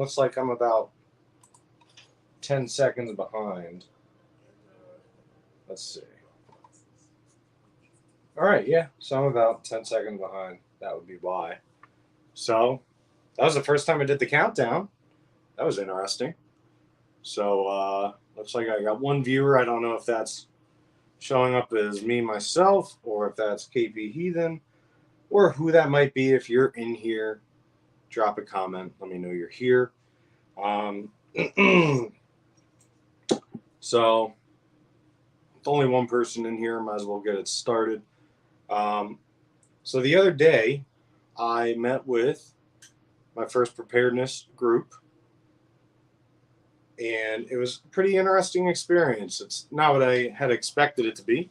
looks like I'm about 10 seconds behind. Let's see. All right, yeah, so I'm about 10 seconds behind. That would be why. So that was the first time I did the countdown. That was interesting. So looks like I got one viewer. I don't know if that's showing up as me myself or if that's KP Heathen or who that might be. If you're in here, drop a comment. Let me know you're here. So with only one person in here, might as well get it started. So the other day, I met with my first preparedness group, and it was a pretty interesting experience. It's not what I had expected it to be.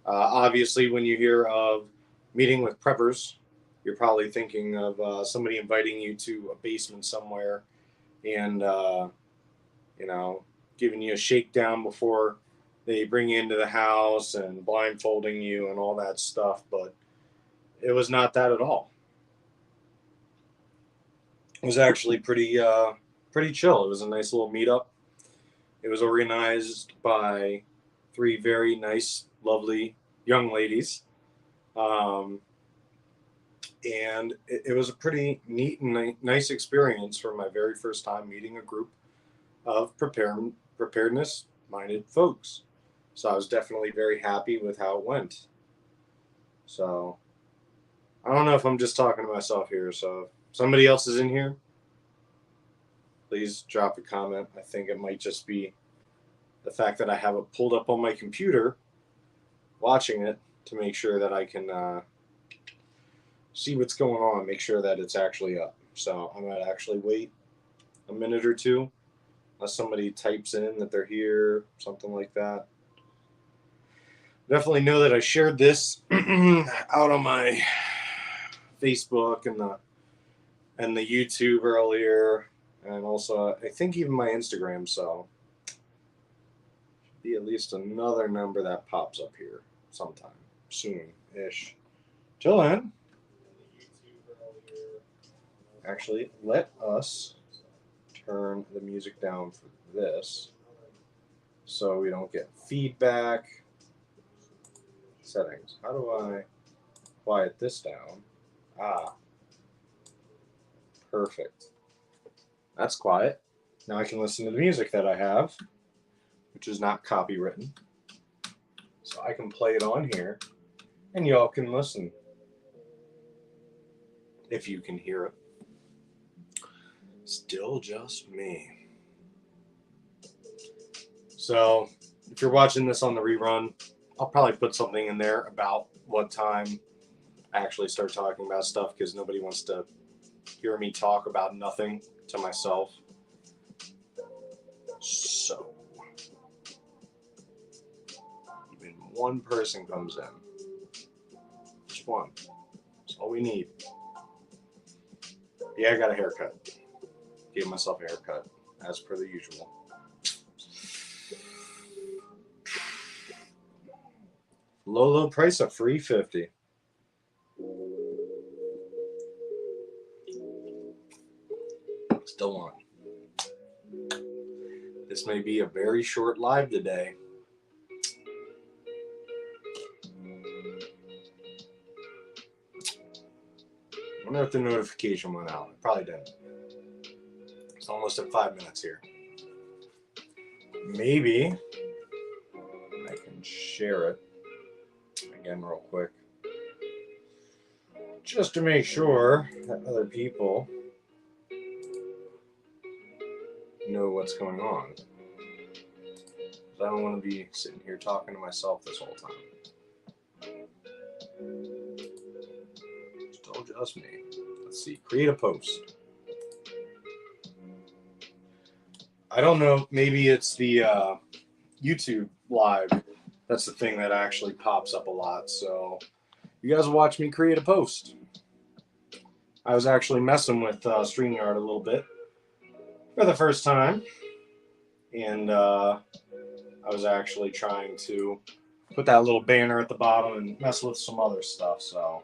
Obviously, when you hear of meeting with preppers, you're probably thinking of somebody inviting you to a basement somewhere and, giving you a shakedown before they bring you into the house and blindfolding you and all that stuff. But it was not that at all. It was actually pretty chill. It was a nice little meetup. It was organized by 3 very nice, lovely young ladies. And it was a pretty neat and nice experience for my very first time meeting a group of preparedness-minded folks. So I was definitely very happy with how it went. So I don't know if I'm just talking to myself here. So if somebody else is in here, please drop a comment. I think it might just be the fact that I have it pulled up on my computer, watching it to make sure that I can see what's going on, make sure that it's actually up. So I'm going to actually wait a minute or two, unless somebody types in that they're here, something like that. Definitely know that I shared this out on my Facebook and the YouTube earlier, and also I think even my Instagram. So should be at least another number that pops up here sometime soon-ish. Till then, actually, let us turn the music down for this so we don't get feedback. Settings. How do I quiet this down? Perfect. That's quiet. Now I can listen to the music that I have, which is not copywritten. So I can play it on here, and y'all can listen if you can hear it. Still just me. So if you're watching this on the rerun, I'll probably put something in there about what time I actually start talking about stuff, because nobody wants to hear me talk about nothing to myself. So even one person comes in. Just one. That's all we need. Yeah, I got a haircut. Gave myself a haircut, as per the usual. Low price of $350. Still on. This may be a very short live today. I wonder if the notification went out. It probably didn't. It's almost at 5 minutes here. Maybe I can share it again real quick, just to make sure that other people know what's going on. I don't want to be sitting here talking to myself this whole time. Still just me. Let's see. Create a post. I don't know. Maybe it's the YouTube live. That's the thing that actually pops up a lot. So you guys watch me create a post. I was actually messing with StreamYard a little bit for the first time. And I was actually trying to put that little banner at the bottom and mess with some other stuff. So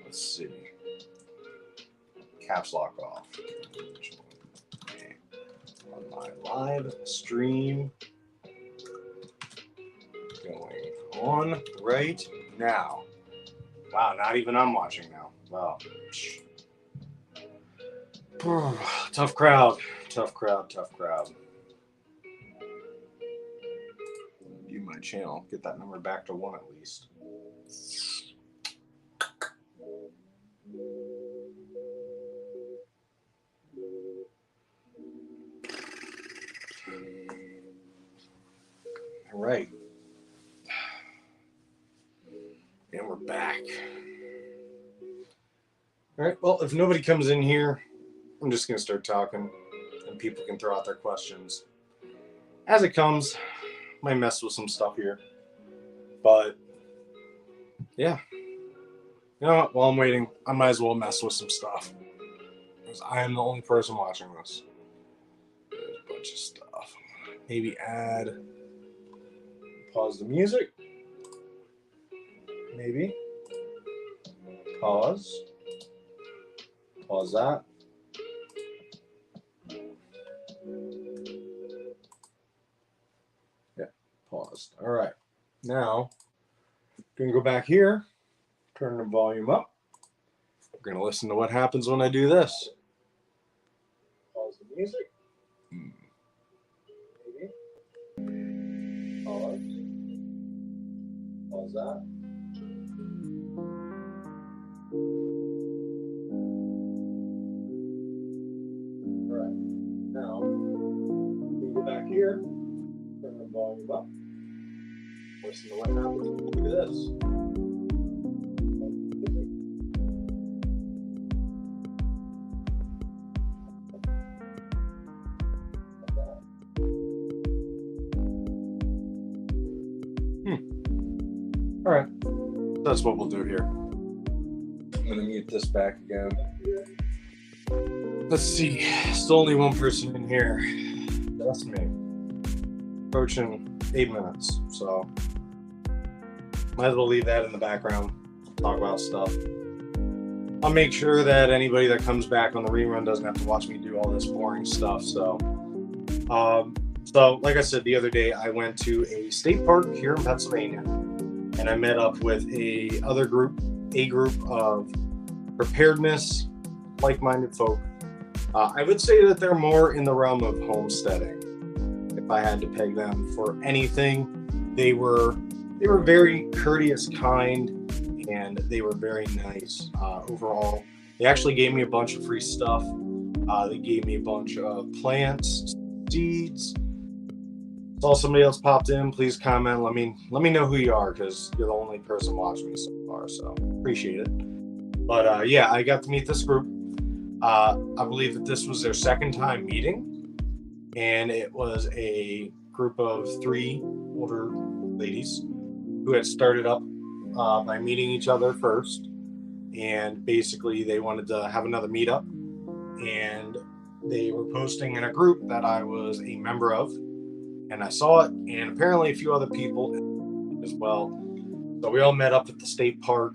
let's see. Caps lock off. my live stream going on right now. Wow, not even I'm watching now. Wow. Tough crowd. Tough crowd. View my channel. Get that number back to 1 at least. All right. And we're back. All right. Well, if nobody comes in here, I'm just going to start talking and people can throw out their questions. As it comes, might mess with some stuff here. But, yeah. You know what? While I'm waiting, I might as well mess with some stuff. Because I am the only person watching this. There's a bunch of stuff. Maybe pause the music. Maybe. Pause that. Yeah, paused. All right. Now, going to go back here, turn the volume up. We're going to listen to what happens when I do this. Pause the music. Maybe. Pause that. All right. Now, we go back here, turn the volume up. Listen to what happens when we do this. All right, that's what we'll do here. I'm gonna mute this back again. Let's see, still only one person in here. That's me. Approaching 8 minutes, so might as well leave that in the background. Talk about stuff. I'll make sure that anybody that comes back on the rerun doesn't have to watch me do all this boring stuff. So like I said the other day, I went to a state park here in Pennsylvania. And I met up with a group of preparedness, like-minded folk. I would say that they're more in the realm of homesteading. If I had to peg them for anything, they were very courteous, kind, and they were very nice overall. They actually gave me a bunch of free stuff. They gave me a bunch of plants, seeds. Saw somebody else popped in. Please comment. Let me know who you are, because you're the only person watching me so far. So appreciate it. But yeah, I got to meet this group. I believe that this was their second time meeting, and it was a group of 3 older ladies who had started up by meeting each other first, and basically they wanted to have another meetup, and they were posting in a group that I was a member of. And I saw it, and apparently a few other people as well. So we all met up at the state park,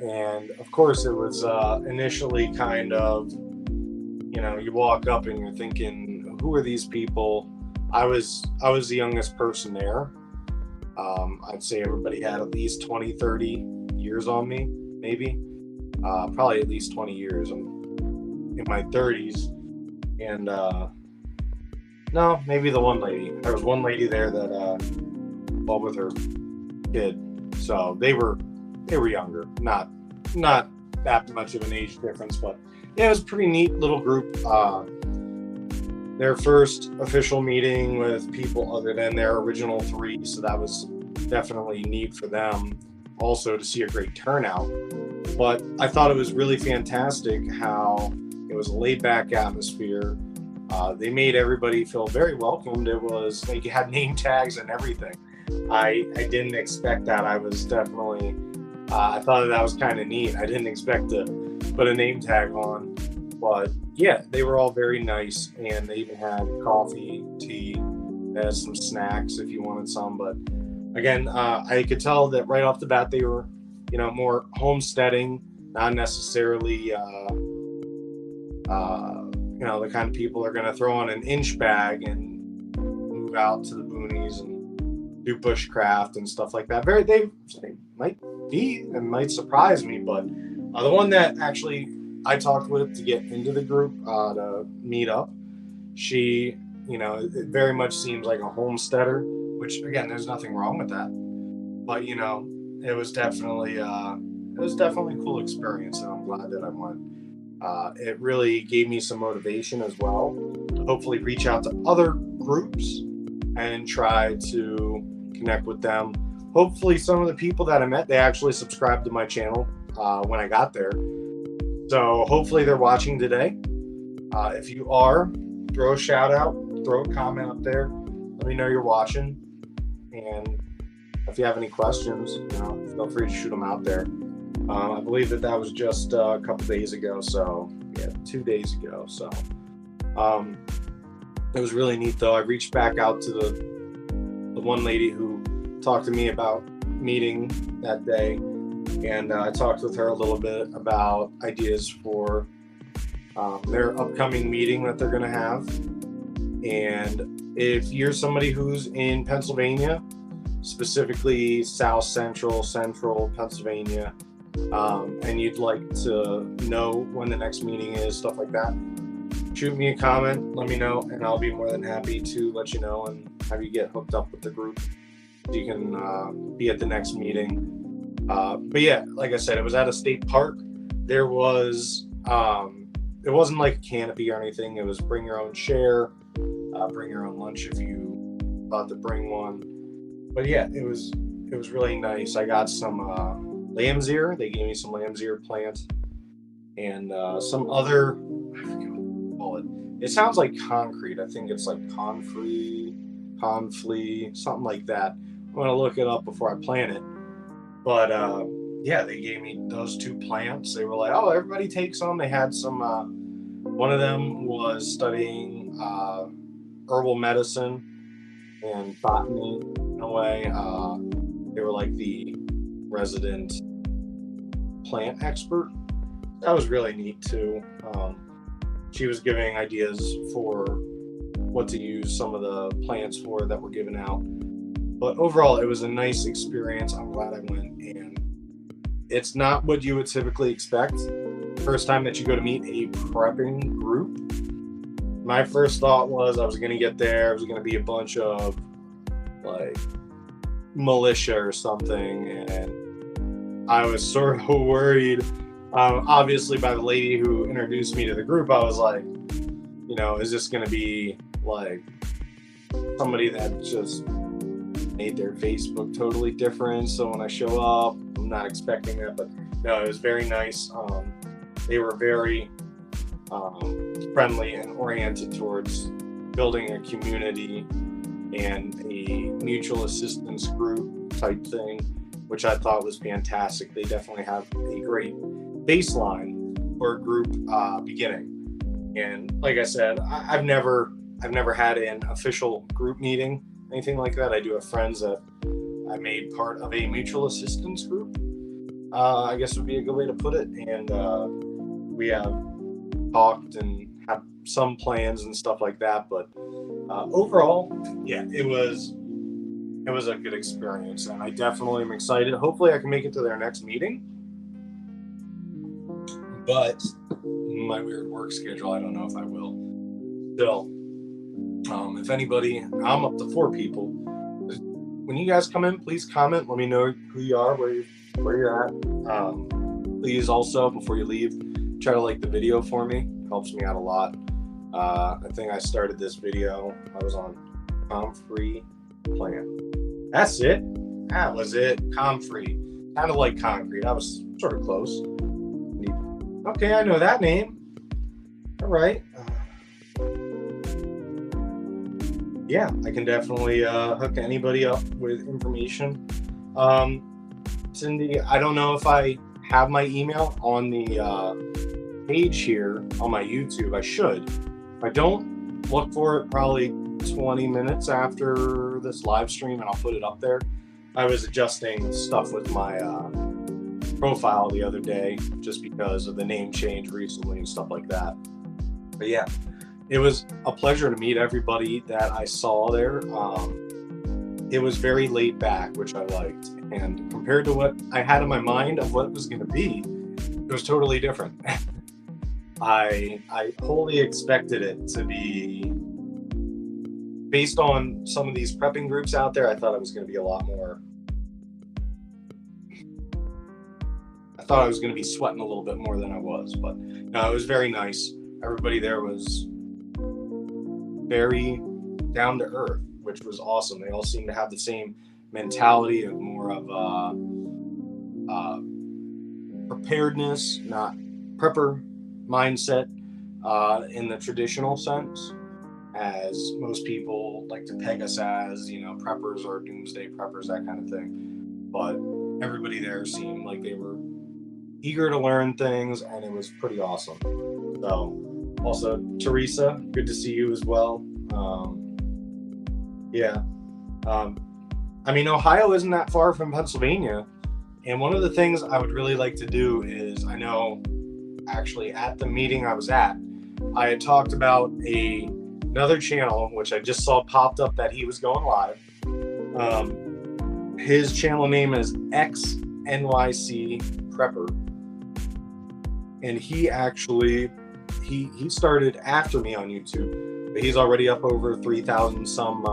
and of course it was initially kind of, you walk up and you're thinking, who are these people? I was the youngest person there. I'd say everybody had at least 20, 30 years on me, maybe. Probably at least 20 years. I'm in my 30s, and no, maybe the one lady. There was one lady there that, with her kid. So they were younger, not that much of an age difference, but yeah, it was a pretty neat little group. Their first official meeting with people other than their original 3, so that was definitely neat for them. Also to see a great turnout, but I thought it was really fantastic how it was a laid-back atmosphere. They made everybody feel very welcomed. It was like you had name tags and everything. I didn't expect that. I was definitely, I thought that was kind of neat. I didn't expect to put a name tag on, but yeah, they were all very nice, and they even had coffee, tea, had some snacks if you wanted some. But again, I could tell that right off the bat they were, more homesteading, not necessarily you know, the kind of people are going to throw on an inch bag and move out to the boonies and do bushcraft and stuff like that. They might be and might surprise me, but the one that actually I talked with to get into the group to meet up, she, you know, it very much seems like a homesteader, which again, there's nothing wrong with that, but you know, it was definitely a cool experience, and I'm glad that I went. It really gave me some motivation as well to hopefully reach out to other groups and try to connect with them. Hopefully some of the people that I met, they actually subscribed to my channel when I got there. So hopefully they're watching today. If you are, throw a shout out, throw a comment up there. Let me know you're watching. And if you have any questions, you know, feel free to shoot them out there. I believe that was just a couple days ago. So yeah, 2 days ago. So it was really neat though. I reached back out to the one lady who talked to me about meeting that day, and I talked with her a little bit about ideas for their upcoming meeting that they're going to have. And if you're somebody who's in Pennsylvania, specifically South Central Pennsylvania, and you'd like to know when the next meeting is, stuff like that, shoot me a comment, let me know, and I'll be more than happy to let you know and have you get hooked up with the group so you can be at the next meeting. But yeah, like I said, it was at a state park. There was it wasn't like a canopy or anything. It was bring your own chair, bring your own lunch if you thought to bring one. But yeah, it was really nice. I got some lamb's ear. They gave me some lamb's ear plant and some other, I forget what they call it. It sounds like concrete. I think it's like conflea, something like that. I'm gonna look it up before I plant it. But yeah, they gave me those 2 plants. They were like, oh, everybody take some. They had some, one of them was studying herbal medicine and botany in a way. They were like the resident plant expert. That was really neat too. She was giving ideas for what to use some of the plants for that were given out. But overall, it was a nice experience. I'm glad I went, and it's not what you would typically expect. First time that you go to meet a prepping group, my first thought was I was going to get there, it was going to be a bunch of like militia or something, and I was sort of worried. Obviously, by the lady who introduced me to the group, I was like, you know, is this going to be like somebody that just made their Facebook totally different? So when I show up, I'm not expecting that, but no, it was very nice. They were very friendly and oriented towards building a community and a mutual assistance group type thing, which I thought was fantastic. They definitely have a great baseline for a group beginning. And like I said, I've never had an official group meeting, anything like that. I do have friends that I made part of a mutual assistance group, I guess would be a good way to put it. And we have talked and have some plans and stuff like that. But overall, yeah, it was a good experience, and I definitely am excited. Hopefully I can make it to their next meeting. But my weird work schedule, I don't know if I will. Still, if anybody, I'm up to 4 people. When you guys come in, please comment. Let me know who you are, where you're at. Please also, before you leave, try to like the video for me. It helps me out a lot. I think I started this video. I was on Comfree Plant. That's it. That was it. Comfree. Kind of like concrete. I was sort of close. Okay, I know that name. All right. Yeah, I can definitely hook anybody up with information. Cindy, I don't know if I have my email on the page here on my YouTube. I should. If I don't, look for it probably 20 minutes after this live stream, and I'll put it up there. I was adjusting stuff with my profile the other day just because of the name change recently and stuff like that. But yeah, it was a pleasure to meet everybody that I saw there. It was very laid back, which I liked. And compared to what I had in my mind of what it was going to be, it was totally different. I wholly expected it to be, based on some of these prepping groups out there, I thought it was going to be a lot more. I thought I was going to be sweating a little bit more than I was, but no, it was very nice. Everybody there was very down to earth, which was awesome. They all seemed to have the same mentality of more of preparedness, not prepper mindset in the traditional sense, as most people like to peg us as, preppers or doomsday preppers, that kind of thing. But everybody there seemed like they were eager to learn things, and it was pretty awesome. So, also, Teresa, good to see you as well. Ohio isn't that far from Pennsylvania. And one of the things I would really like to do is, I know actually at the meeting I was at, I had talked about another channel, which I just saw popped up that he was going live. His channel name is XNYC Prepper. And he actually, he started after me on YouTube, but he's already up over 3,000 some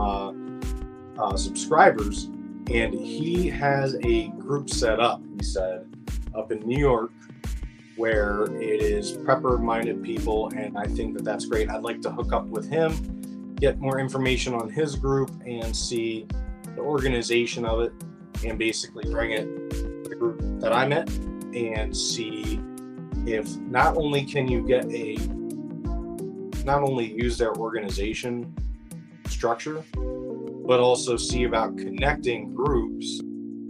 subscribers. And he has a group set up, he said, up in New York, where it is prepper-minded people, and I think that that's great. I'd like to hook up with him, get more information on his group, and see the organization of it, and basically bring it to the group that I'm at, and see if not only can you not only use their organization structure, but also see about connecting groups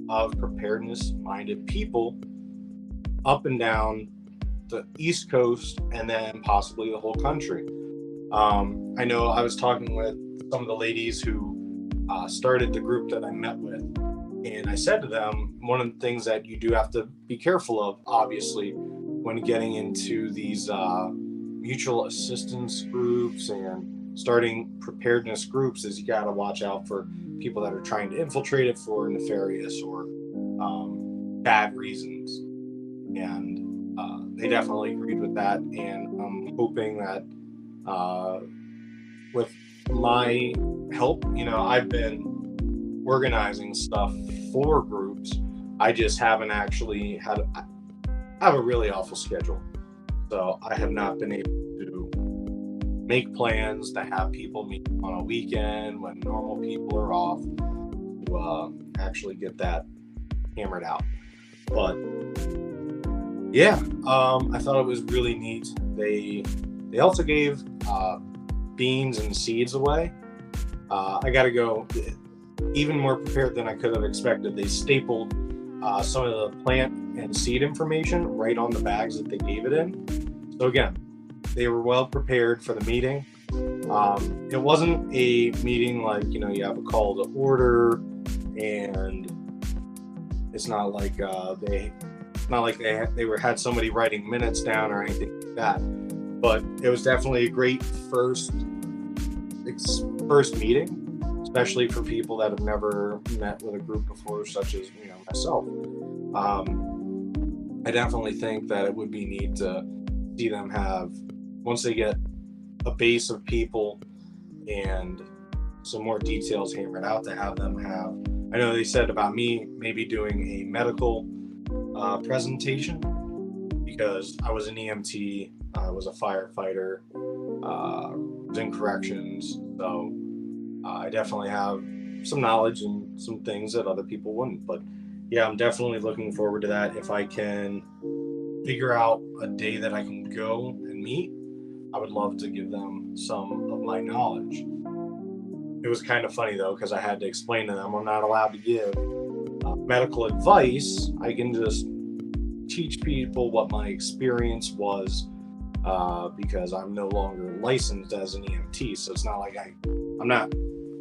of preparedness-minded people up and down the East Coast, and then possibly the whole country. I know I was talking with some of the ladies who started the group that I met with, and I said to them, one of the things that you do have to be careful of, obviously, when getting into these mutual assistance groups and starting preparedness groups, is you got to watch out for people that are trying to infiltrate it for nefarious or bad reasons. And they definitely agreed with that. And I'm hoping that with my help, I've been organizing stuff for groups. I just haven't actually I have a really awful schedule. So I have not been able to make plans to have people meet on a weekend when normal people are off to actually get that hammered out. But yeah, I thought it was really neat. They also gave beans and seeds away. I got to go even more prepared than I could have expected. They stapled some of the plant and seed information right on the bags that they gave it in. So again, they were well prepared for the meeting. It wasn't a meeting like, you have a call to order, and it's not like they had somebody writing minutes down or anything like that. But it was definitely a great first meeting, especially for people that have never met with a group before, such as myself. I definitely think that it would be neat to see them have, once they get a base of people and some more details hammered out, to have them have, I know they said about me maybe doing a medical presentation, because I was an EMT, I was a firefighter, was in corrections, so I definitely have some knowledge and some things that other people wouldn't. But yeah, I'm definitely looking forward to that. If I can figure out a day that I can go and meet, I would love to give them some of my knowledge. It was kind of funny though, because I had to explain to them I'm not allowed to give medical advice. I can just teach people what my experience was, because I'm no longer licensed as an EMT. So it's not like I'm not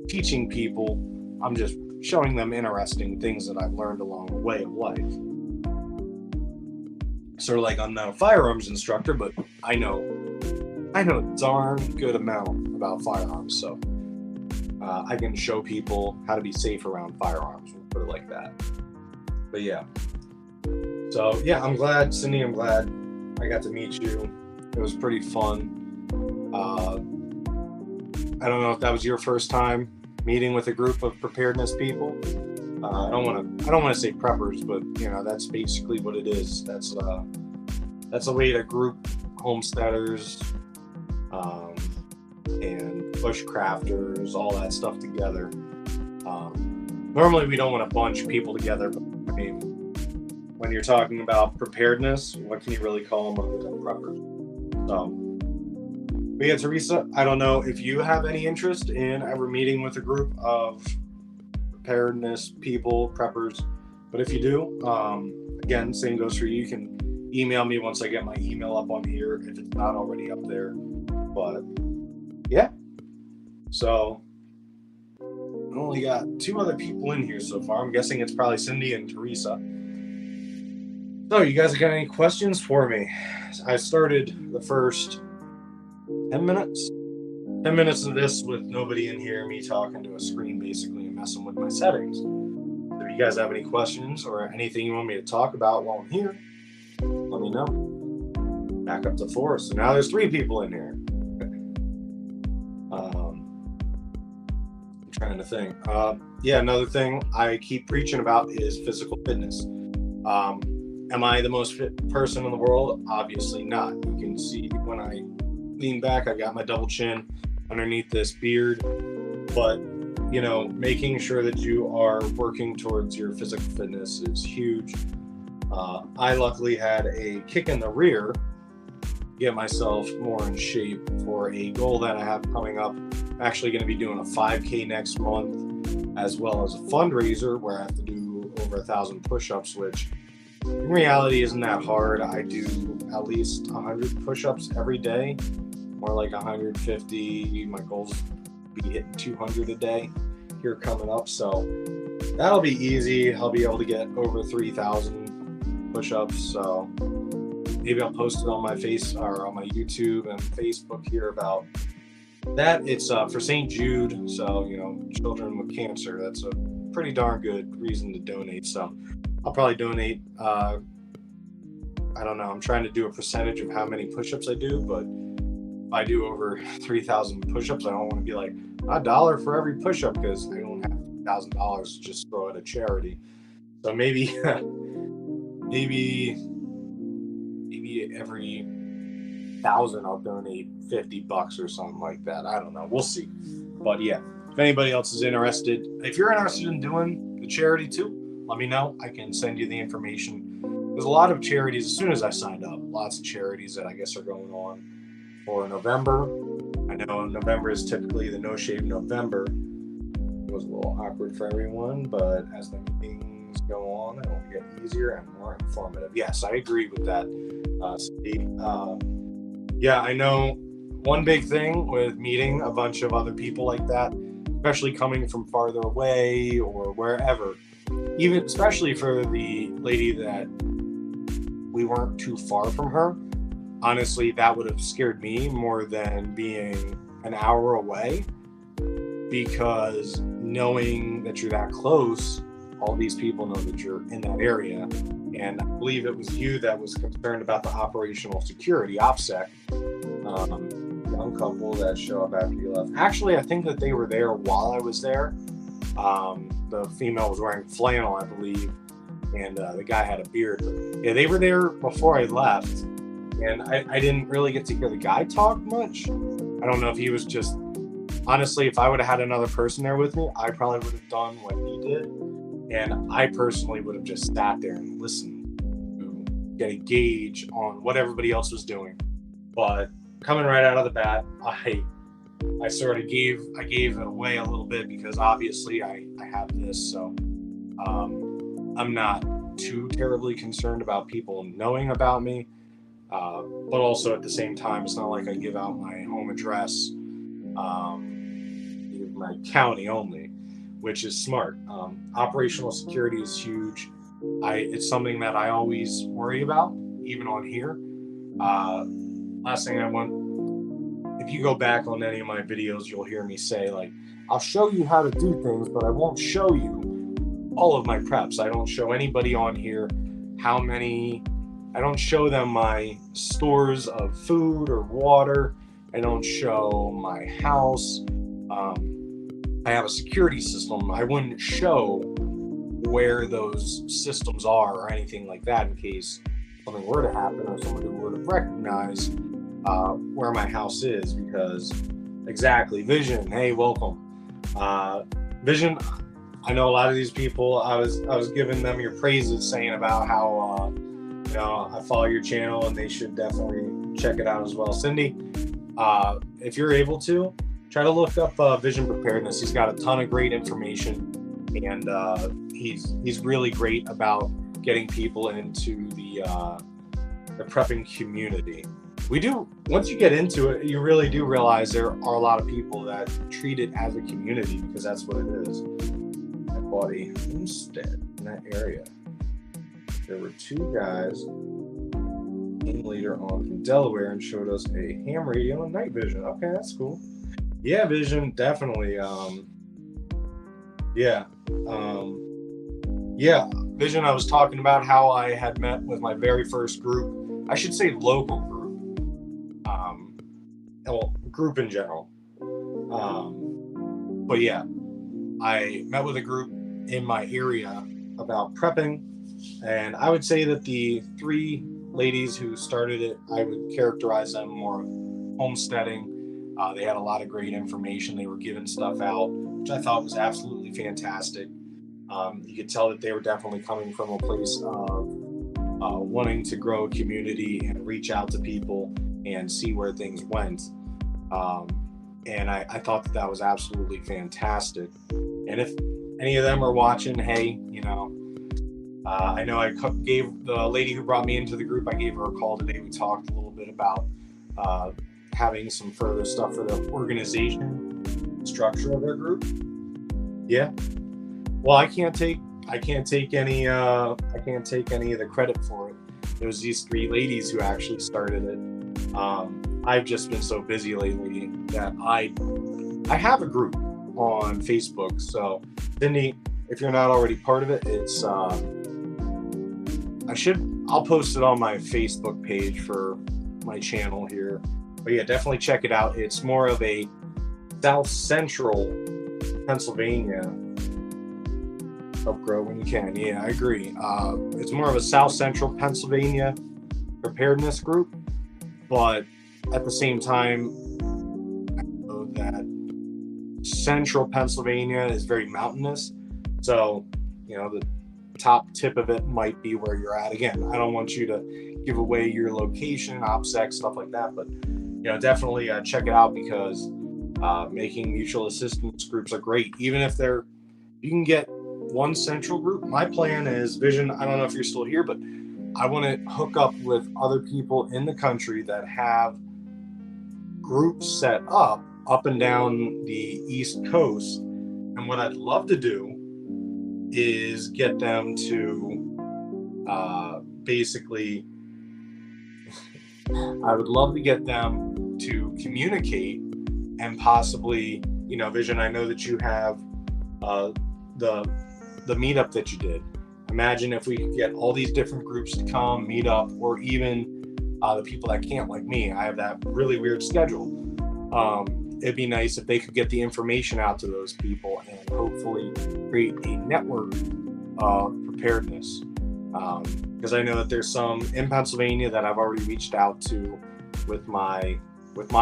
teaching people. I'm just showing them interesting things that I've learned along the way of life. Sort of like I'm not a firearms instructor, but I know I know a darn good amount about firearms, so I can show people how to be safe around firearms. We'll put it like that. But yeah. So yeah, I'm glad, Cindy. I'm glad I got to meet you. It was pretty fun. I don't know if that was your first time meeting with a group of preparedness people. I don't want to say preppers, but you know, that's basically what it is. That's a way to group homesteaders and bushcrafters, all that stuff together. Normally, we don't want to bunch people together, but I mean, when you're talking about preparedness, what can you really call them other than preppers? So. But yeah, Teresa, I don't know if you have any interest in ever meeting with a group of preparedness people, preppers, but if you do, again, same goes for you. You can email me once I get my email up on here if it's not already up there. But yeah, so I only got 2 other people in here so far. I'm guessing it's probably Cindy and Teresa. So you guys got any questions for me? I started the first 10 minutes of this with nobody in here, me talking to a screen basically and messing with my settings. So if you guys have any questions or anything you want me to talk about while I'm here, let me know. Back up to 4. So now there's 3 people in here. I'm trying to think. Yeah, another thing I keep preaching about is physical fitness. Am I the most fit person in the world? Obviously not. You can see when I lean back, I got my double chin underneath this beard, but you know, making sure that you are working towards your physical fitness is huge. I luckily had a kick in the rear to get myself more in shape for a goal that I have coming up. I'm actually going to be doing a 5K next month, as well as a fundraiser where I have to do over 1,000 push-ups, which in reality isn't that hard. I do at least 100 push-ups every day, more like 150. My goal's be hitting 200 a day here coming up, so that'll be easy. I'll be able to get over 3,000 push-ups, so maybe I'll post it on my or on my YouTube and Facebook here about that. It's for St. Jude, so you know, children with cancer. That's a pretty darn good reason to donate. So I'll probably donate. I don't know. I'm trying to do a percentage of how many push-ups I do, but if I do over 3,000 push-ups, I don't want to be like $1 for every push-up because I don't have $1,000 to just throw at a charity. So maybe every 1,000 I'll donate $50 or something like that. I don't know. We'll see. But yeah, if anybody else is interested, if you're interested in doing the charity too, let me know. I can send you the information. There's a lot of charities. As soon as I signed up, lots of charities that I guess are going on for November. I know November is typically the No Shave November. It was a little awkward for everyone, but as the meetings go on, it will get easier and more informative. Yes, I agree with that, Steve. Yeah, I know one big thing with meeting a bunch of other people like that, especially coming from farther away or wherever, even especially for the lady that we weren't too far from her. Honestly, that would have scared me more than being an hour away, because knowing that you're that close, all these people know that you're in that area. And I believe it was you that was concerned about the operational security, OPSEC, young couple that show up after you left. Actually, I think that they were there while I was there. The female was wearing flannel, I believe, and the guy had a beard. But yeah, they were there before I left. And I didn't really get to hear the guy talk much. I don't know if he was just, honestly, if I would have had another person there with me, I probably would have done what he did. And I personally would have just sat there and listened to get a gauge on what everybody else was doing. But coming right out of the bat, I sort of gave it away a little bit because obviously I have this. So I'm not too terribly concerned about people knowing about me. But also at the same time, it's not like I give out my home address, my county only, which is smart. Operational security is huge. It's something that I always worry about, even on here. Last thing I want if you go back on any of my videos, you'll hear me say, like, I'll show you how to do things, but I won't show you all of my preps. I don't show anybody on here how many, I don't show them my stores of food or water. I don't show my house. I have a security system. I wouldn't show where those systems are or anything like that in case something were to happen or somebody were to recognize where my house is, because exactly, Vision, hey, welcome. Vision, I know a lot of these people, I was giving them your praises, saying about how I follow your channel and they should definitely check it out as well. Cindy, if you're able to, try to look up Vision Preparedness. He's got a ton of great information, and he's really great about getting people into the prepping community. Once you get into it, you really do realize there are a lot of people that treat it as a community, because that's what it is. I bought a homestead in that area. There were two guys came later on from Delaware and showed us a ham radio and night vision. Okay, that's cool. Yeah, Vision, definitely. Vision, I was talking about how I had met with my very first group. I should say local group. Group in general. But yeah, I met with a group in my area about prepping, and I would say that the three ladies who started it, I would characterize them more homesteading. They had a lot of great information. They were giving stuff out, which I thought was absolutely fantastic. You could tell that they were definitely coming from a place of wanting to grow a community and reach out to people and see where things went. And I thought that was absolutely fantastic. And if any of them are watching, hey, I know I gave the lady who brought me into the group, I gave her a call today. We talked a little bit about having some further stuff for the organization structure of their group. Yeah. Well, I can't take any of the credit for it. It was these three ladies who actually started it. I've just been so busy lately that I have a group on Facebook. So, Cindy, if you're not already part of it, it's I'll post it on my Facebook page for my channel here. But yeah, definitely check it out. It's more of a South Central Pennsylvania. Help grow when you can. Yeah, I agree. It's more of a South Central Pennsylvania preparedness group, but at the same time, I know that Central Pennsylvania is very mountainous. So, the top tip of it might be where you're at. Again, I don't want you to give away your location, OPSEC, stuff like that, but definitely check it out, because making mutual assistance groups are great. Even if you can get one central group. My plan is, Vision, I don't know if you're still here, but I want to hook up with other people in the country that have groups set up and down the East Coast. And what I'd love to do is get them to basically, I would love to get them to communicate and possibly, Vision, I know that you have the meetup that you did. Imagine if we could get all these different groups to come meet up, or even the people that can't, like me. I have that really weird schedule. It'd be nice if they could get the information out to those people and hopefully create a network of preparedness. Because I know that there's some in Pennsylvania that I've already reached out to with my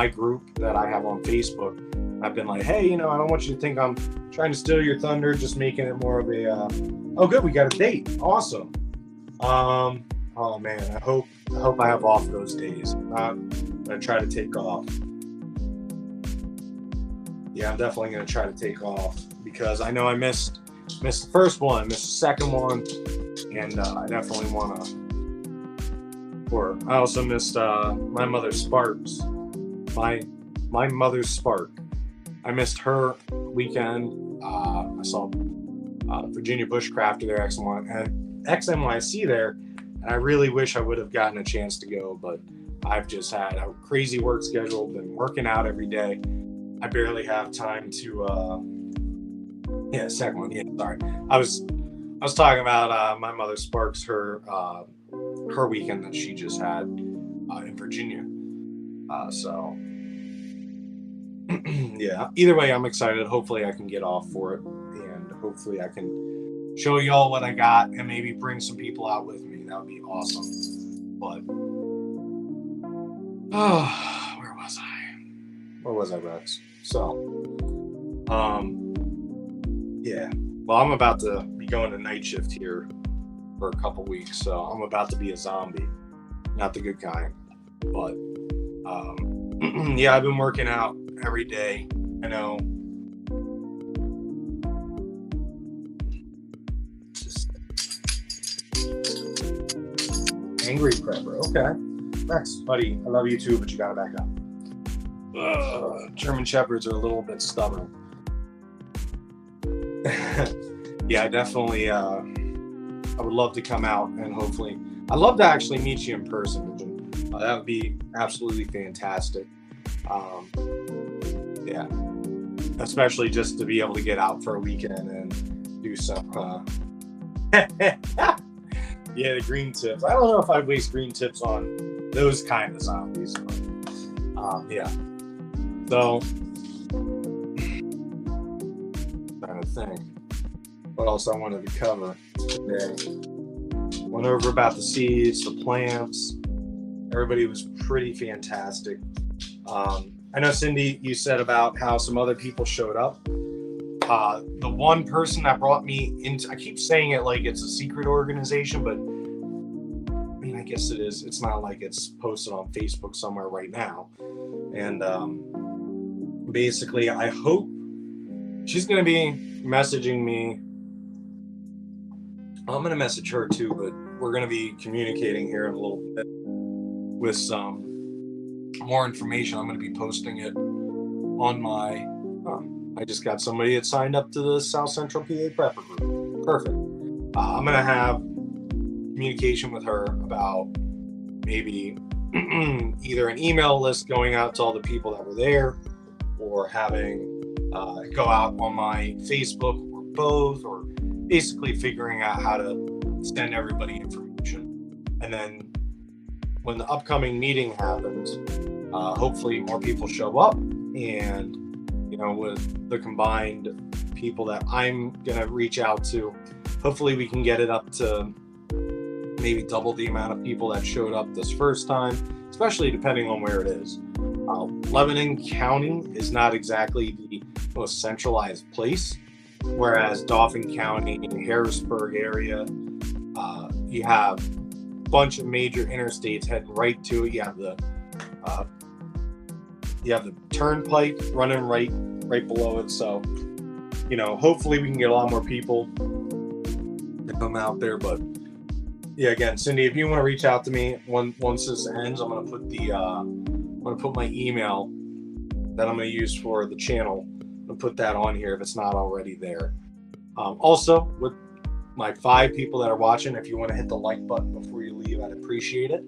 group that I have on Facebook. I've been like, hey, I don't want you to think I'm trying to steal your thunder, just making it more of a, oh, good, we got a date. Awesome. Oh man, I hope I have off those days. I'm gonna try to take off. Yeah, I'm definitely gonna try to take off, because I know I missed the first one, missed the second one, and I definitely wanna. Or I also missed my mother's Sparks. My mother's Spark. I missed her weekend. I saw Virginia Bushcrafter there, XNYC there, and I really wish I would have gotten a chance to go, but I've just had a crazy work schedule, been working out every day. I barely have time to second one. Yeah, sorry. I was talking about my mother Sparks, her weekend that she just had in Virginia. So yeah, either way, I'm excited. Hopefully I can get off for it, and hopefully I can show y'all what I got and maybe bring some people out with me. That would be awesome. But where was I? Where was I, Rex? So yeah. Well, I'm about to be going to night shift here for a couple weeks, so I'm about to be a zombie. Not the good kind. But yeah, I've been working out every day. I know. Just angry prepper. Okay. Thanks, buddy. I love you too, but you gotta back up. German Shepherds are a little bit stubborn. Yeah, definitely. I would love to come out and hopefully, I'd love to actually meet you in person. That would be absolutely fantastic. Yeah, especially just to be able to get out for a weekend and do some. Yeah, the green tips. I don't know if I'd waste green tips on those kind of zombies. But, yeah. So, trying to think what else I wanted to cover today. Went over about the seeds, the plants. Everybody was pretty fantastic. I know, Cindy, you said about how some other people showed up. The one person that brought me into, I keep saying it like it's a secret organization, but I mean, I guess it is. It's not like it's posted on Facebook somewhere right now. And basically, I hope she's going to be messaging me. I'm going to message her too, but we're going to be communicating here in a little bit with some more information. I'm going to be posting it on my. I just got somebody that signed up to the South Central PA Prepper Group. Perfect. I'm going to have communication with her about maybe either an email list going out to all the people that were there, or having go out on my Facebook, or both, or basically figuring out how to send everybody information. And then when the upcoming meeting happens, hopefully more people show up, and with the combined people that I'm gonna reach out to, hopefully we can get it up to maybe double the amount of people that showed up this first time, especially depending on where it is. Lebanon County is not exactly the most centralized place, whereas Dauphin County, Harrisburg area, you have a bunch of major interstates heading right to it. You have the turnpike running right below it. So, hopefully we can get a lot more people to come out there. But yeah, again, Cindy, if you want to reach out to me once this ends, I'm gonna put my email that I'm gonna use for the channel. I'll put that on here if it's not already there. Also, with my 5 people that are watching, if you want to hit the like button before you leave, I'd appreciate it.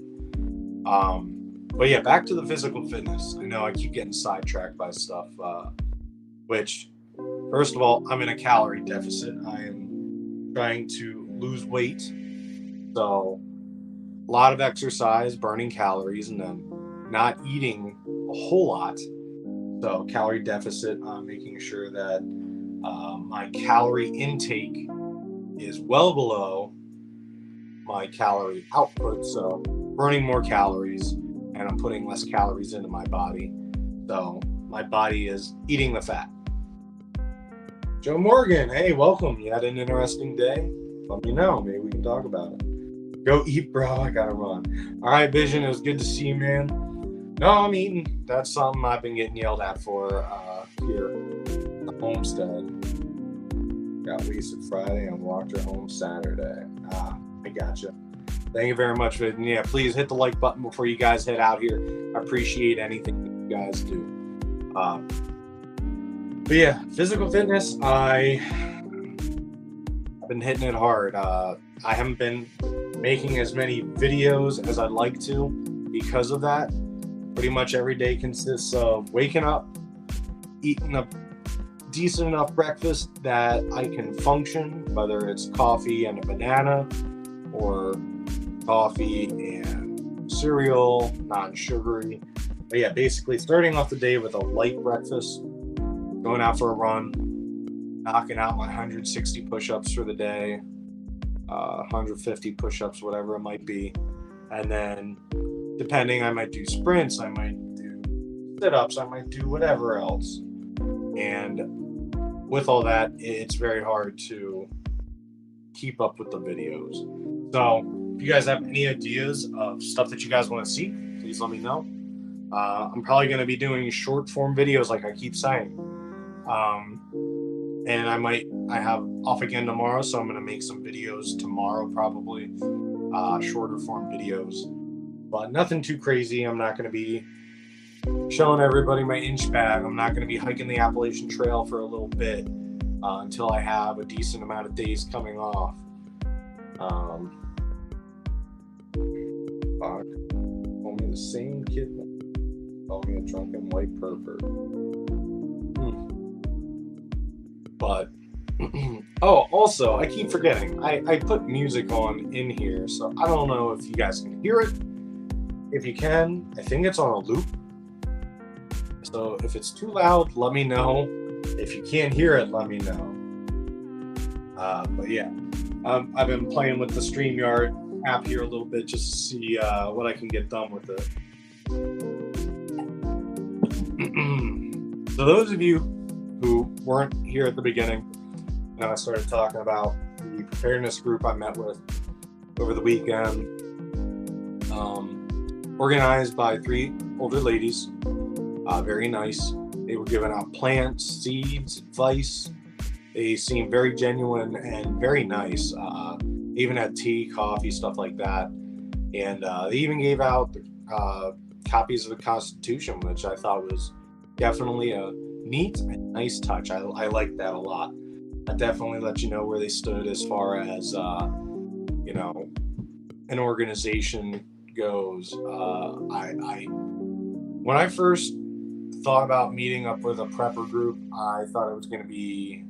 But yeah, back to the physical fitness. I know I keep getting sidetracked by stuff, which, first of all, I'm in a calorie deficit. I am trying to lose weight. So a lot of exercise, burning calories, and then not eating a whole lot. So calorie deficit, making sure that my calorie intake is well below my calorie output. So burning more calories, and I'm putting less calories into my body. So my body is eating the fat. Joe Morgan, hey, welcome. You had an interesting day? Let me know. Maybe we can talk about it. Go eat, bro. I gotta run. All right, Vision, it was good to see you, man. No, I'm eating. That's something I've been getting yelled at for here at the homestead. Got wasted Friday and walked her home Saturday. I gotcha. Thank you very much, Vision. Yeah, please hit the like button before you guys head out here. I appreciate anything that you guys do. But yeah, physical fitness, I've been hitting it hard. I haven't been making as many videos as I'd like to, because of that, pretty much every day consists of waking up, eating a decent enough breakfast that I can function, whether it's coffee and a banana or coffee and cereal, non-sugary. But yeah, basically starting off the day with a light breakfast, going out for a run, knocking out my 160 push-ups for the day, 150 push-ups, whatever it might be. And then depending, I might do sprints, I might do sit-ups, I might do whatever else. And with all that, it's very hard to keep up with the videos. So if you guys have any ideas of stuff that you guys want to see, please let me know. I'm probably going to be doing short form videos like I keep saying. And I have off again tomorrow, so I'm going to make some videos tomorrow, probably shorter form videos, but nothing too crazy. I'm not going to be showing everybody my inch bag. I'm not going to be hiking the Appalachian Trail for a little bit until I have a decent amount of days coming off. Fuck. Only the same kid called me a drunken white pervert. But oh, also, I keep forgetting. I put music on in here, so I don't know if you guys can hear it. If you can, I think it's on a loop. So if it's too loud, let me know. If you can't hear it, let me know. But yeah, I've been playing with the StreamYard app here a little bit just to see what I can get done with it. So those of you who weren't here at the beginning, I started talking about the preparedness group I met with over the weekend, organized by 3 older ladies. Very nice. They were giving out plants, seeds, advice. They seemed very genuine and very nice. They even had tea, coffee, stuff like that. And they even gave out copies of the Constitution, which I thought was definitely a neat and nice touch. I like that a lot. That definitely let you know where they stood as far as an organization goes. When I first thought about meeting up with a prepper group, I thought it was going to be,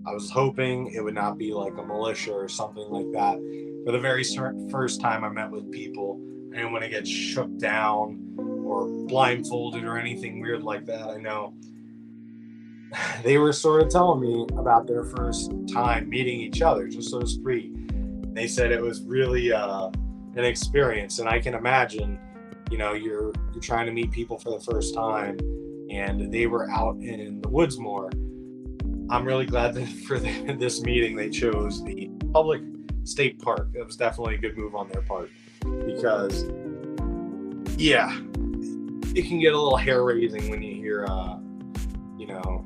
I was hoping it would not be like a militia or something like that. For the very first time I met with people, I didn't want to get shook down or blindfolded or anything weird like that. I know they were sort of telling me about their first time meeting each other, just those 3. They said it was really an experience, and I can imagine, you're trying to meet people for the first time, and they were out in the woods more. I'm really glad that for this meeting they chose the public state park. It was definitely a good move on their part, because yeah, it can get a little hair raising when you hear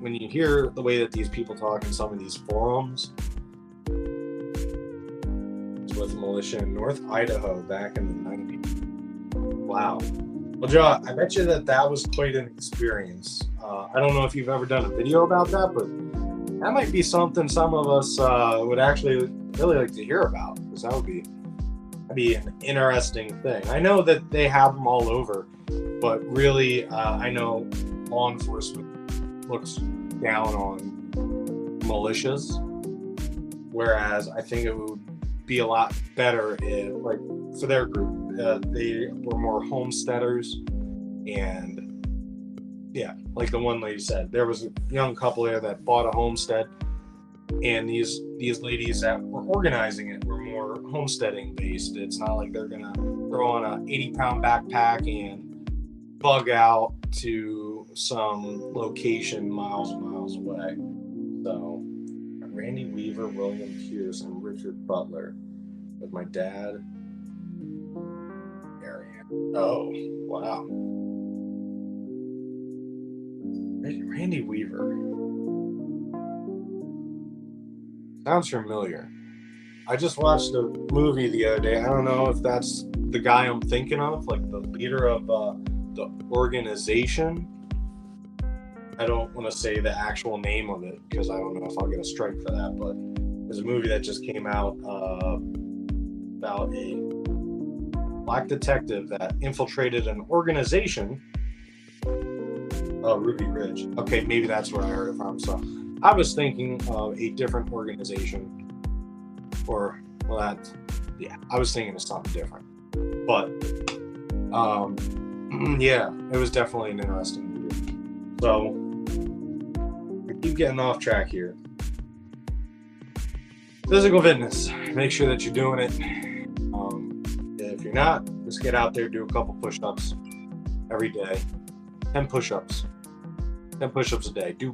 when you hear the way that these people talk in some of these forums. It's with militia in North Idaho back in the 90s. Wow. Well, Joe, I bet you that was quite an experience. I don't know if you've ever done a video about that, but that might be something some of us would actually really like to hear about, because that'd be an interesting thing. I know that they have them all over, but really, I know law enforcement looks down on militias, whereas I think it would be a lot better if, like, for their group, they were more homesteaders. And yeah, like the one lady said, there was a young couple there that bought a homestead, and these ladies that were organizing it were more homesteading based. It's not like they're gonna throw on a 80-pound backpack and bug out to some location miles and miles away. So Randy Weaver, William Pierce, and Richard Butler with my dad. Marianne. Oh, wow. Randy Weaver. Sounds familiar. I just watched a movie the other day. I don't know if that's the guy I'm thinking of, like the leader of the organization. I don't want to say the actual name of it because I don't know if I'll get a strike for that, but there's a movie that just came out about a black detective that infiltrated an organization. Oh, Ruby Ridge. Okay, maybe that's where I heard it from. So I was thinking of a different organization, or well, that yeah, I was thinking of something different. But yeah, it was definitely an interesting movie. So I keep getting off track here. Physical fitness. Make sure that you're doing it. If you're not, just get out there, do a couple push-ups every day. 10 push-ups. 10 push-ups a day. Do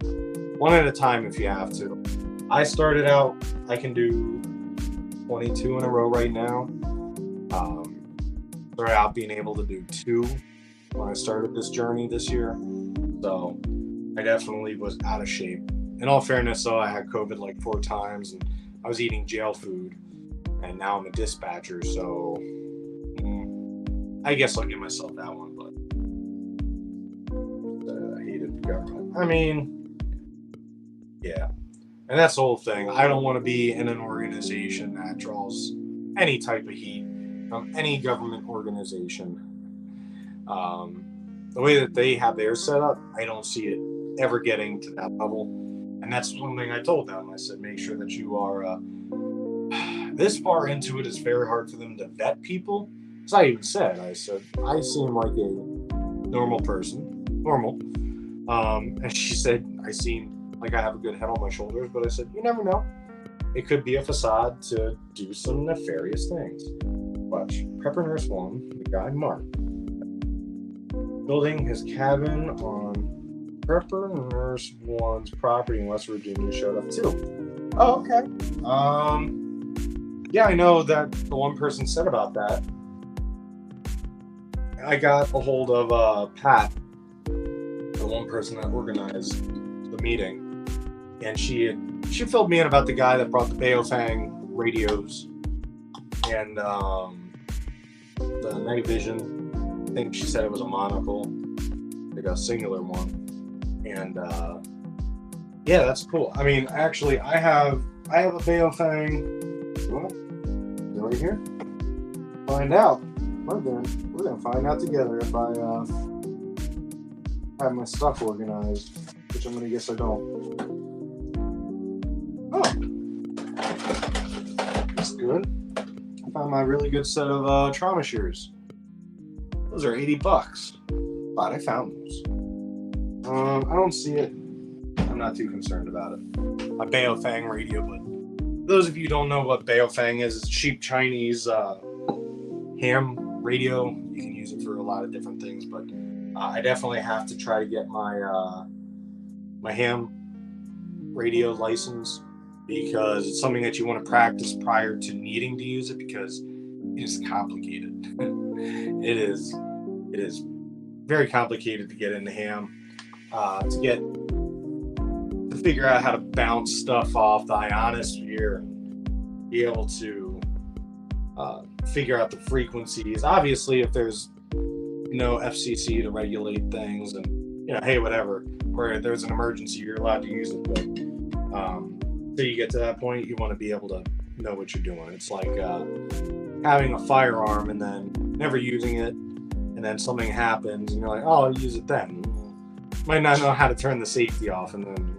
one at a time if you have to. I started out, I can do 22 in a row right now. Started out being able to do 2 when I started this journey this year. So I definitely was out of shape. In all fairness, though, I had COVID like 4 times, and I was eating jail food, and now I'm a dispatcher, so I guess I'll give myself that one, but I hated the government. I mean, yeah. And that's the whole thing. I don't want to be in an organization that draws any type of heat from any government organization. The way that they have theirs set up, I don't see it ever getting to that level. And that's one thing I told them. I said, make sure that you are this far into it. Is very hard for them to vet people. As I even said, I said, I seem like a normal person. Normal. And she said, I seem like I have a good head on my shoulders. But I said, you never know. It could be a facade to do some nefarious things. Watch. Prepper Nurse 1, the guy Mark, building his cabin on Prepper Nurse 1's property in West Virginia, showed up too. Oh, okay. Yeah, I know that the one person said about that. I got a hold of Pat, the one person that organized the meeting, and she filled me in about the guy that brought the Baofeng radios and the night vision. I think she said it was a monocle, like a singular one, and yeah, that's cool. I mean, actually, I have a Baofeng. What? Right here. Find out. We're gonna find out together if I have my stuff organized, which I'm gonna guess I don't. Oh, that's good. I found my really good set of trauma shears. Those are $80. Glad I found those. I don't see it. I'm not too concerned about it. My Baofeng radio, but those of you who don't know what Baofeng is, it's cheap Chinese ham radio. You can use it for a lot of different things, but I definitely have to try to get my my ham radio license, because it's something that you want to practice prior to needing to use it, because it is complicated. It is very complicated to get into ham, to figure out how to bounce stuff off the ionosphere and be able to figure out the frequencies. Obviously, if there's no FCC to regulate things, and hey, whatever, where there's an emergency, you're allowed to use it. But till you get to that point, you want to be able to know what you're doing. It's like having a firearm and then never using it, and then something happens and you're like, oh, I'll use it then. Might not know how to turn the safety off, and then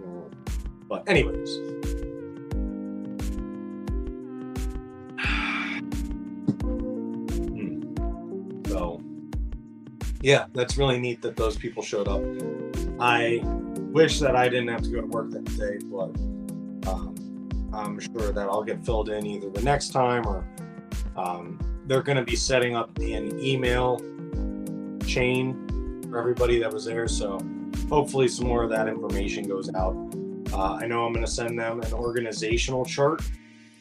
but anyways. So yeah, that's really neat that those people showed up. I wish that I didn't have to go to work that day, but I'm sure that I'll get filled in either the next time, or they're going to be setting up an email chain for everybody that was there. So hopefully some more of that information goes out. I know I'm going to send them an organizational chart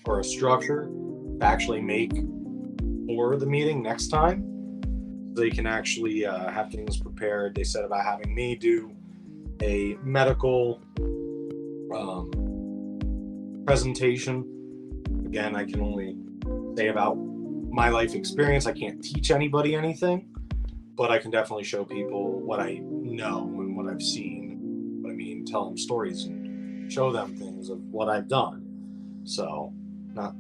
or a structure to actually make for the meeting next time, so they can actually have things prepared. They said about having me do a medical presentation. Again, I can only say about my life experience. I can't teach anybody anything, but I can definitely show people what I know and what I've seen. What I mean, tell them stories and show them things of what I've done. So not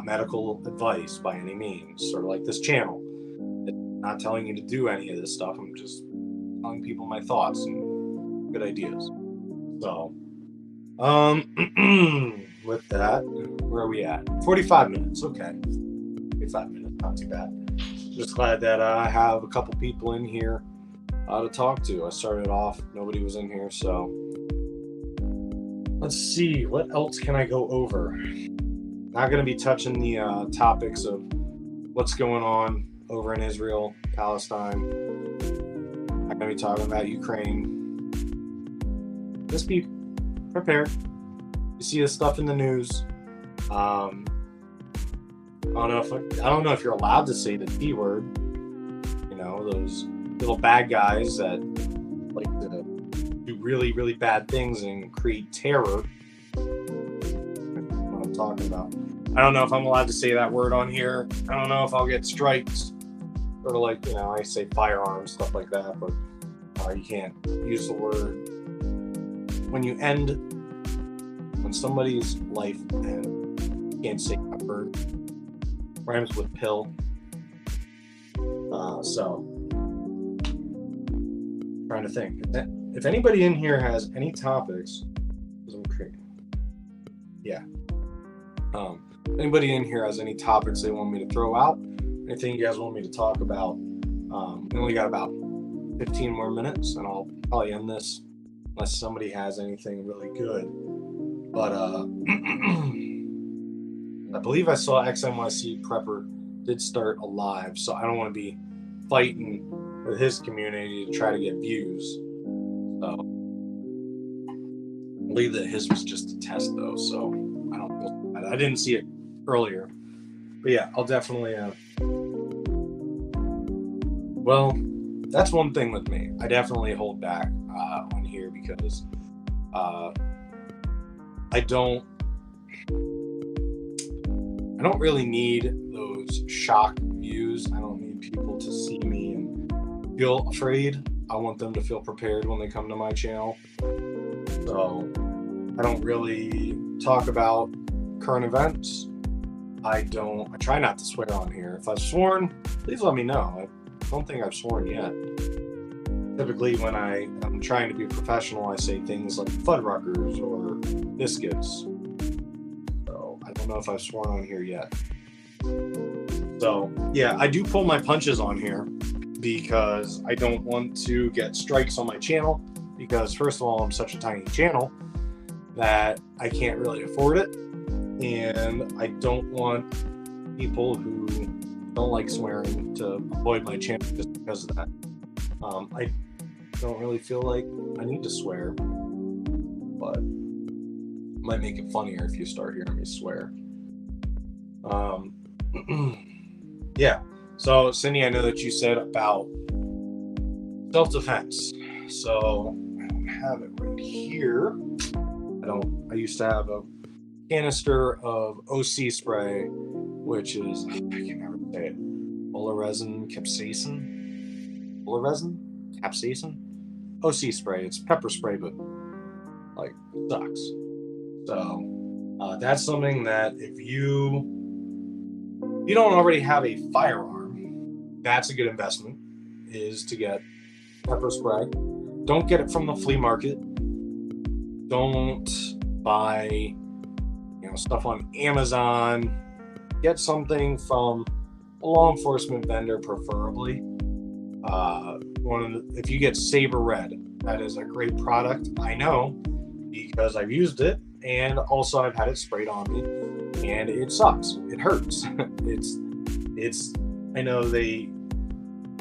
medical advice by any means, sort of like this channel. not telling you to do any of this stuff. I'm just telling people my thoughts and good ideas. So, with that, where are we at? 45 minutes. Okay. 45 minutes. Not too bad. Just glad that I have a couple people in here to talk to. I started off, nobody was in here, so let's see, what else can I go over? Not going to be touching the topics of what's going on over in Israel, Palestine. I'm going to be talking about Ukraine. Just be prepared. You see this stuff in the news. I don't know if you're allowed to say the T word. You know, those little bad guys that like to do really, really bad things and create terror. What I'm talking about. I don't know if I'm allowed to say that word on here. I don't know if I'll get strikes. Sort of like, I say firearms, stuff like that, but you can't use the word. When somebody's life ends, you can't say that word. Rhymes with pill. So, trying to think. If anybody in here has any topics, I'm creating. Yeah. Anybody in here has any topics they want me to throw out? Anything you guys want me to talk about? We only got about 15 more minutes, and I'll probably end this unless somebody has anything really good. But I believe I saw XNYC Prepper did start a live, so I don't want to be fighting with his community to try to get views. So I believe that his was just a test, though, so I didn't see it earlier. But yeah, I'll definitely well, that's one thing with me. I definitely hold back on here because I don't really need those shock views. I don't need people to see me and feel afraid. I want them to feel prepared when they come to my channel. So I don't really talk about current events. I try not to swear on here. If I've sworn, please let me know. I don't think I've sworn yet. Typically when I'm trying to be professional, I say things like Fuddruckers or biscuits. So I don't know if I've sworn on here yet. So yeah, I do pull my punches on here because I don't want to get strikes on my channel because first of all, I'm such a tiny channel that I can't really afford it. And I don't want people who don't like swearing to avoid my channel just because of that. I don't really feel like I need to swear, but it might make it funnier if you start hearing me swear. Yeah. So, Cindy, I know that you said about self-defense. So, I don't have it right here. I used to have a canister of OC spray, which is, I can never say it, Olaresin capsaicin? OC spray. It's pepper spray, but like sucks. So that's something that if you don't already have a firearm, that's a good investment, is to get pepper spray. Don't get it from the flea market. Don't buy stuff on Amazon. Get something from a law enforcement vendor, preferably. If you get Saber Red, that is a great product. I know because I've used it, and also I've had it sprayed on me, and it sucks. It hurts. It's. I know they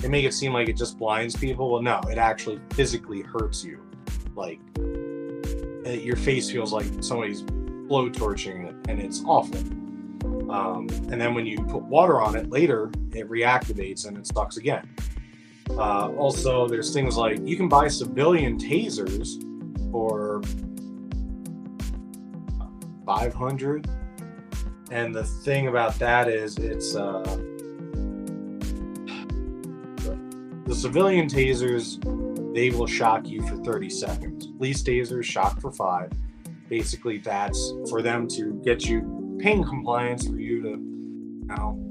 make it seem like it just blinds people. Well, no, it actually physically hurts you. Like your face feels like somebody's blow torching it, and it's awful. And then when you put water on it later, it reactivates and it sucks again. Also, there's things like you can buy civilian tasers for $500, and the thing about that is it's the civilian tasers, they will shock you for 30 seconds. Police tasers shock for 5. Basically, that's for them to get you pain compliance, for you to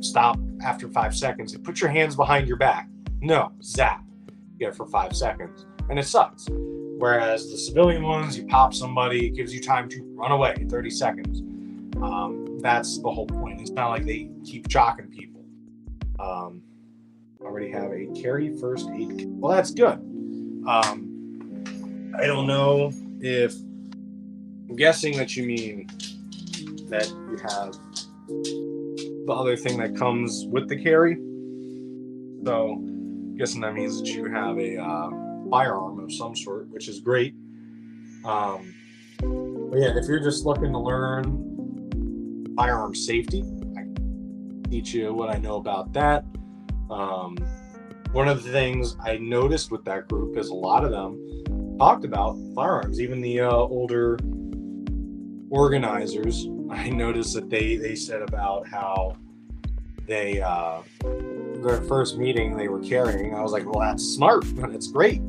stop after 5 seconds and put your hands behind your back. No, zap. You get it for 5 seconds. And it sucks. Whereas the civilian ones, you pop somebody, it gives you time to run away, 30 seconds. That's the whole point. It's not like they keep shocking people. Already have a carry first aid kit. Well, that's good. I don't know if... I'm guessing that you mean that you have the other thing that comes with the carry. So, I'm guessing that means that you have a firearm of some sort, which is great. But yeah, if you're just looking to learn firearm safety, I can teach you what I know about that. One of the things I noticed with that group is a lot of them talked about firearms. Even the older organizers, I noticed that they said about how they their first meeting they were carrying. I was like, well, that's smart. It's great.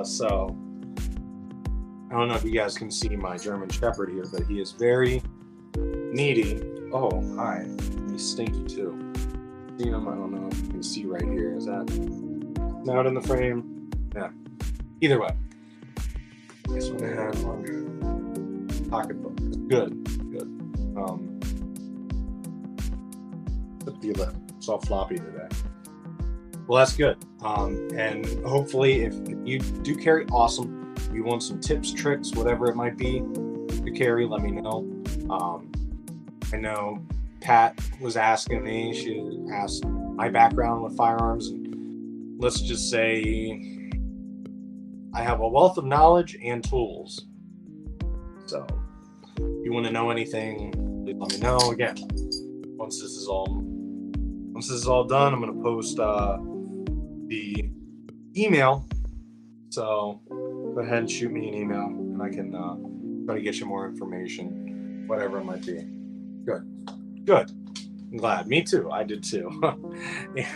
So I don't know if you guys can see my German Shepherd here, but he is very needy. Oh, hi. He's stinky too. See him? I don't know if you can see right here. Is that out in the frame? Yeah. Either way. This one I had on pocketbook. Good. The lip. It's all floppy today. Well, that's good. And hopefully, if you do carry, awesome. If you want some tips, tricks, whatever it might be to carry, let me know. I know Pat was asking me. She asked my background with firearms, and let's just say I have a wealth of knowledge and tools. So, if you want to know anything, please let me know. Again, once this is all done, I'm going to post the email. So go ahead and shoot me an email, and I can try to get you more information, whatever it might be. Good. I'm glad. Me too. I did too.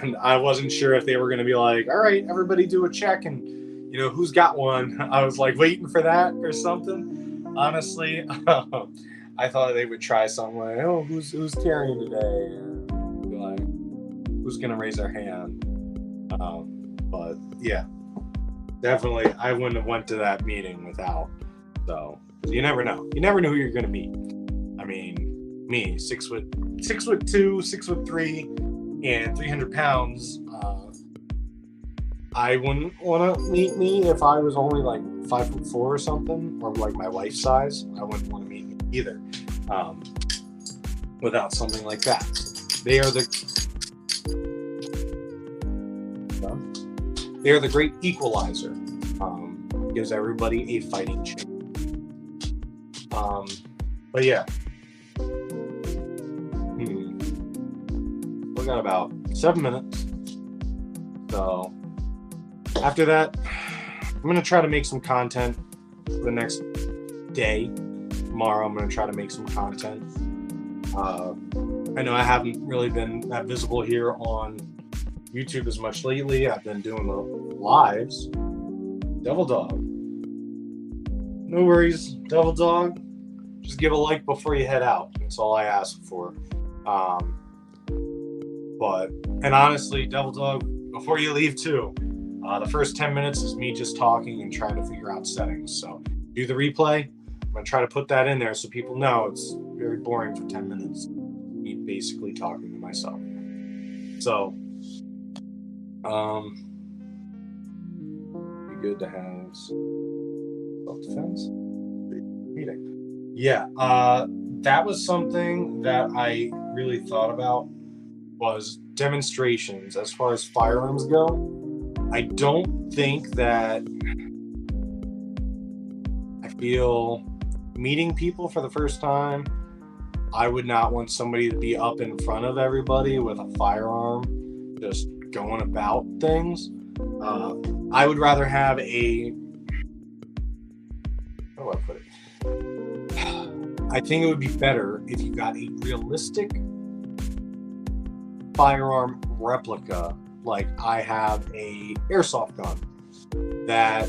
And I wasn't sure if they were going to be like, all right, everybody do a check, and who's got one. I was like waiting for that or something. Honestly, I thought they would try something like, oh, who's carrying today? Like, who's gonna raise their hand? But yeah, definitely, I wouldn't have went to that meeting without. So you never know. You never know who you're gonna meet. I mean, me, 6'2", 6'3", and 300 pounds. I wouldn't want to meet me if I was only like 5'4" or something, or like my wife's size. I wouldn't want to meet me either. Without something like that, they are the great equalizer. Gives everybody a fighting chance. But yeah, we got about 7 minutes. So after that, I'm going to try to make some content for the next day. Tomorrow, I'm going to try to make some content. I know I haven't really been that visible here on YouTube as much lately. I've been doing the lives. Devil Dog. No worries, Devil Dog. Just give a like before you head out. That's all I ask for. And honestly, Devil Dog, before you leave too, the first 10 minutes is me just talking and trying to figure out settings. So do the replay. I'm going to try to put that in there so people know it's very boring for 10 minutes. Me basically talking to myself. So, be good to have self-defense. Reading. Yeah, that was something that I really thought about, was demonstrations as far as firearms go. I don't think that I feel meeting people for the first time, I would not want somebody to be up in front of everybody with a firearm just going about things. I would rather have how do I put it? I think it would be better if you got a realistic firearm replica. Like I have a airsoft gun that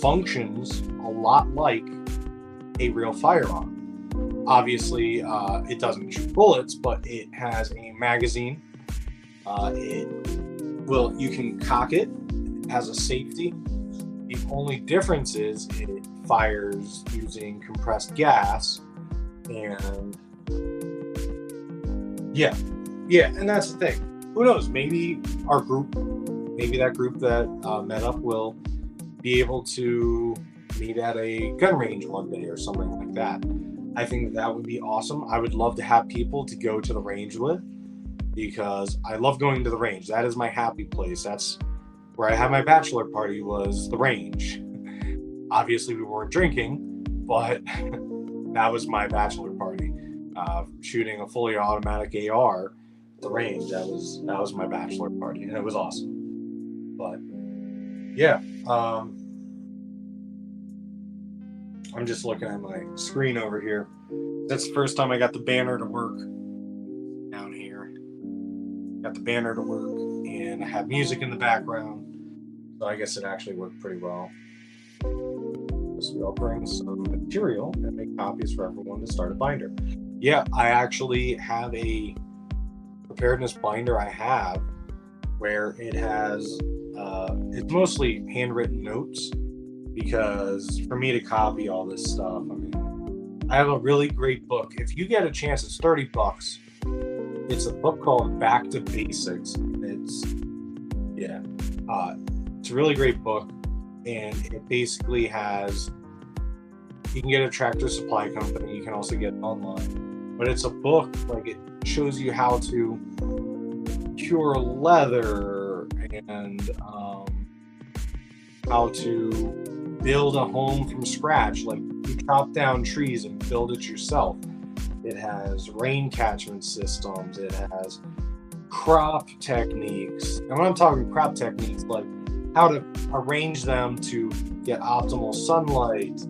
functions a lot like a real firearm. Obviously, it doesn't shoot bullets, but it has a magazine. It Well, you can cock it as a safety. The only difference is it fires using compressed gas, and yeah, and that's the thing. Who knows? Maybe our group, maybe that group that met up will be able to meet at a gun range one day or something like that. I think that would be awesome. I would love to have people to go to the range with, because I love going to the range. That is my happy place. That's where I had my bachelor party, was the range. Obviously, we weren't drinking, but that was my bachelor party. Shooting a fully automatic AR at the range. That was my bachelor party, and it was awesome. But yeah, I'm just looking at my screen over here. That's the first time I got the banner to work down here. Got the banner to work, and I have music in the background. So I guess it actually worked pretty well. So we'll bring some material and make copies for everyone to start a binder. Yeah, I actually have a preparedness binder I have where it has, it's mostly handwritten notes, because for me to copy all this stuff, I mean, I have a really great book. If you get a chance, it's $30. It's a book called Back to Basics. It's a really great book, and it basically has, you can get a Tractor Supply Company, you can also get it online, but it's a book, like, it shows you how to cure leather, and how to build a home from scratch. Like, you chop down trees and build it yourself. It has rain catchment systems. It has crop techniques. And when I'm talking crop techniques, like how to arrange them to get optimal sunlight,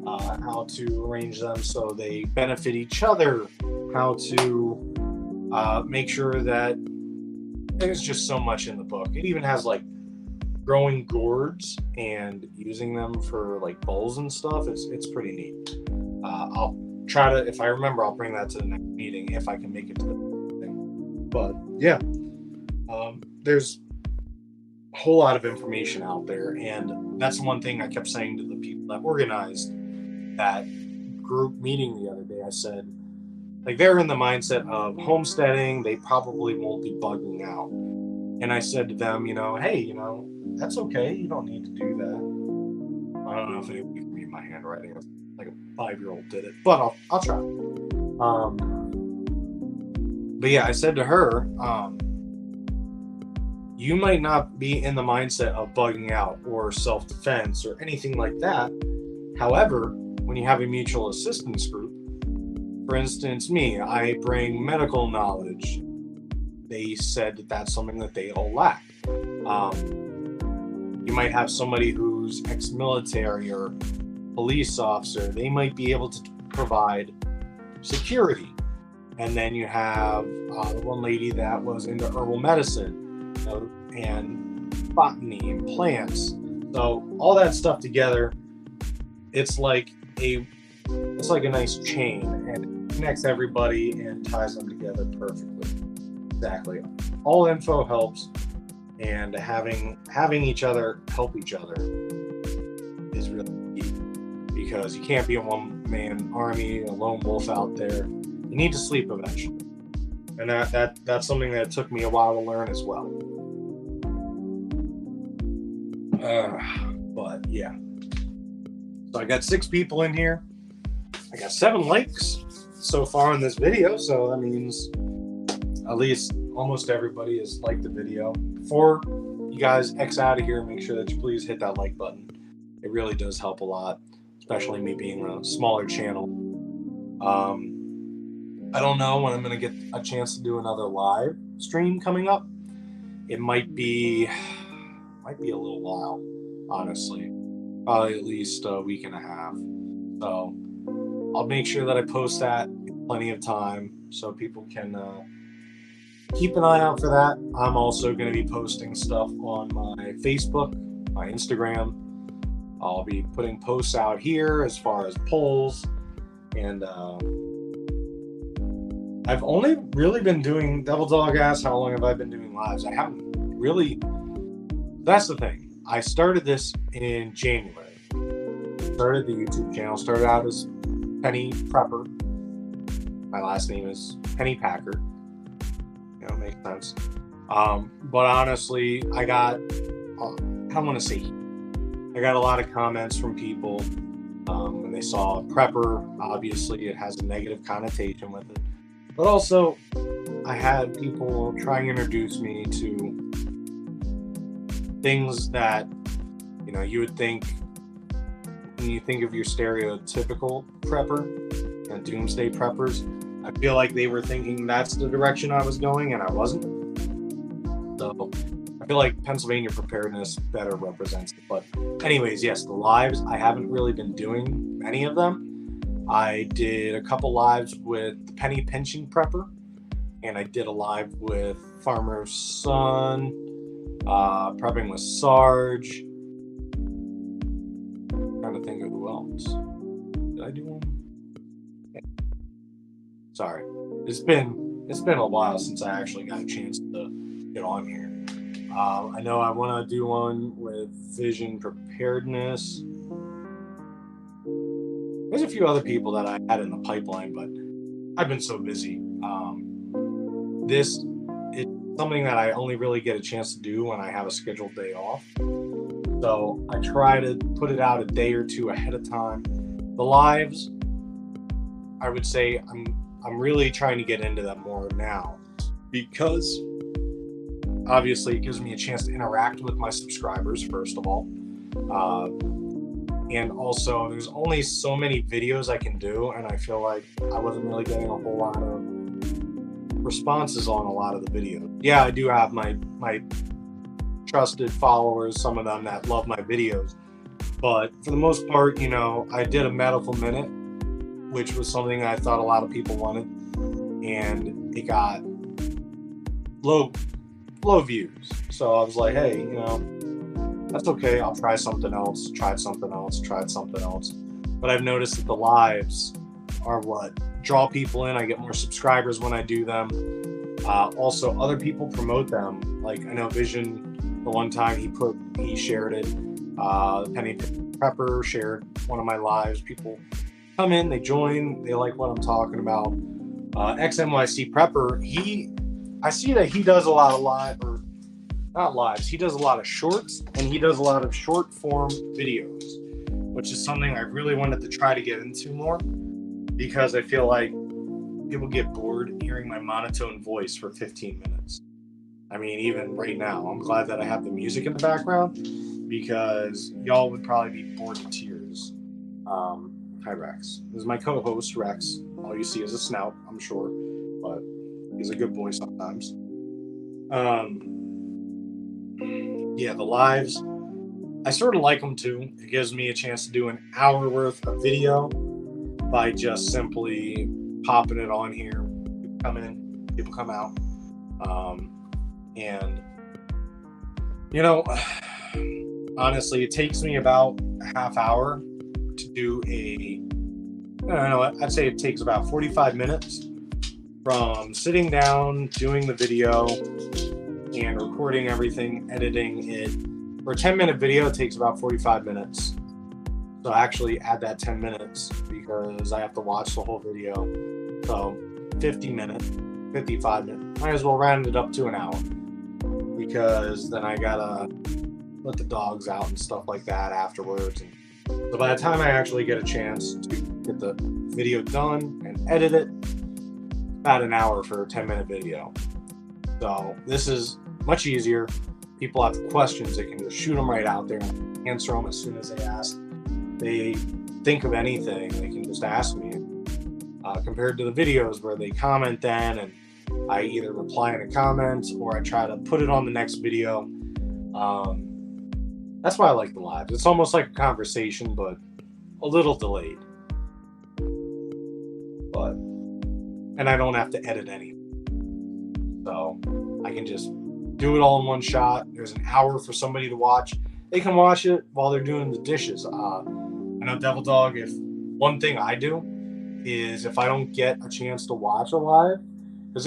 how to arrange them so they benefit each other, how to make sure that, there's just so much in the book. It even has like growing gourds and using them for like bowls and stuff. It's pretty neat. I'll try to, if I remember, I'll bring that to the next meeting if I can make it to the thing. But yeah, there's a whole lot of information out there, and that's one thing I kept saying to the people that organized that group meeting the other day. I said, like, they're in the mindset of homesteading, they probably won't be bugging out. And I said to them, hey, that's okay. You don't need to do that. I don't know if anybody can read my handwriting. Like a 5-year-old did it, but I'll try. But yeah, I said to her, you might not be in the mindset of bugging out or self-defense or anything like that. However, when you have a mutual assistance group, for instance, me, I bring medical knowledge. They said that that's something that they all lack. You might have somebody who's ex-military or police officer. They might be able to provide security. And then you have the one lady that was into herbal medicine, and botany and plants. So all that stuff together, it's like a nice chain, and it connects everybody and ties them together perfectly. Exactly. All info helps, and having each other help each other is really key, because you can't be a one-man army, a lone wolf out there. You need to sleep eventually, and that's something that took me a while to learn as well. But yeah, so I got 6 people in here. I got 7 likes so far in this video, so that means at least almost everybody has liked the video. Before you guys X out of here, make sure that you please hit that like button. It really does help a lot, especially me being a smaller channel. I don't know when I'm going to get a chance to do another live stream coming up. It might be a little while, honestly. Probably at least a week and a half. So I'll make sure that I post that in plenty of time so people can keep an eye out for that. I'm also going to be posting stuff on my Facebook, my Instagram. I'll be putting posts out here as far as polls, and I've only really been doing Devil Dog Ass. How long have I been doing lives? I haven't really, that's the thing. I started this in January. Started the YouTube channel. Started out as Penny Prepper. My last name is Penny Packer. You know, makes sense. But honestly, I got, I don't want to say, I got a lot of comments from people when they saw Prepper. Obviously, it has a negative connotation with it. But also, I had people try and introduce me to things that, you know, you would think when you think of your stereotypical prepper and doomsday preppers. I feel like they were thinking that's the direction I was going, and I wasn't. So I feel like Pennsylvania preparedness better represents it. But anyways, yes, the lives, I haven't really been doing many of them. I did a couple lives with the Penny Pinching Prepper, and I did a live with Farmer's Son, prepping with Sarge. I'm trying to think of who else. Did I do one? Sorry, it's been a while since I actually got a chance to get on here. I know I want to do one with Vision Preparedness. There's a few other people that I had in the pipeline, but I've been so busy. This is something that I only really get a chance to do when I have a scheduled day off. So I try to put it out a day or two ahead of time. The lives, I would say I'm really trying to get into them more now, because obviously it gives me a chance to interact with my subscribers, first of all. And also, there's only so many videos I can do, and I feel like I wasn't really getting a whole lot of responses on a lot of the videos. Yeah, I do have my trusted followers, some of them that love my videos. But for the most part, you know, I did a medical minute, which was something I thought a lot of people wanted, and it got low views. So I was like, hey, you know, that's okay. I'll try something else. Tried something else. But I've noticed that the lives are what draw people in. I get more subscribers when I do them. Also, other people promote them. Like I know Vision, the one time he shared it. Penny Prepper shared one of my lives. People come in, they join, they like what I'm talking about. XNYC Prepper, I see that he does a lot of he does a lot of shorts, and he does a lot of short form videos, which is something I really wanted to try to get into more, because I feel like people get bored hearing my monotone voice for 15 minutes. I mean, even right now, I'm glad that I have the music in the background, because y'all would probably be bored to tears. Hi, Rex. This is my co-host, Rex. All you see is a snout, I'm sure, but he's a good boy sometimes. Yeah, the lives, I sort of like them too. It gives me a chance to do an hour worth of video by just simply popping it on here. People come in, people come out. And, you know, honestly, it takes me about a half hour to do I'd say it takes about 45 minutes from sitting down, doing the video, and recording everything, editing it. For a 10-minute video, it takes about 45 minutes. So I actually add that 10 minutes because I have to watch the whole video. So 50 minutes, 55 minutes. Might as well round it up to an hour, because then I gotta let the dogs out and stuff like that afterwards. And so by the time I actually get a chance to get the video done and edit it, about an hour for a 10-minute video. So this is much easier. People have questions, they can just shoot them right out there and answer them as soon as they ask. They think of anything, they can just ask me. Compared to the videos where they comment then, and I either reply in a comment or I try to put it on the next video. That's why I like the lives. It's almost like a conversation, but a little delayed. And I don't have to edit anything. So I can just do it all in one shot. There's an hour for somebody to watch. They can watch it while they're doing the dishes. I know Devil Dog, if one thing I do is if I don't get a chance to watch a live, because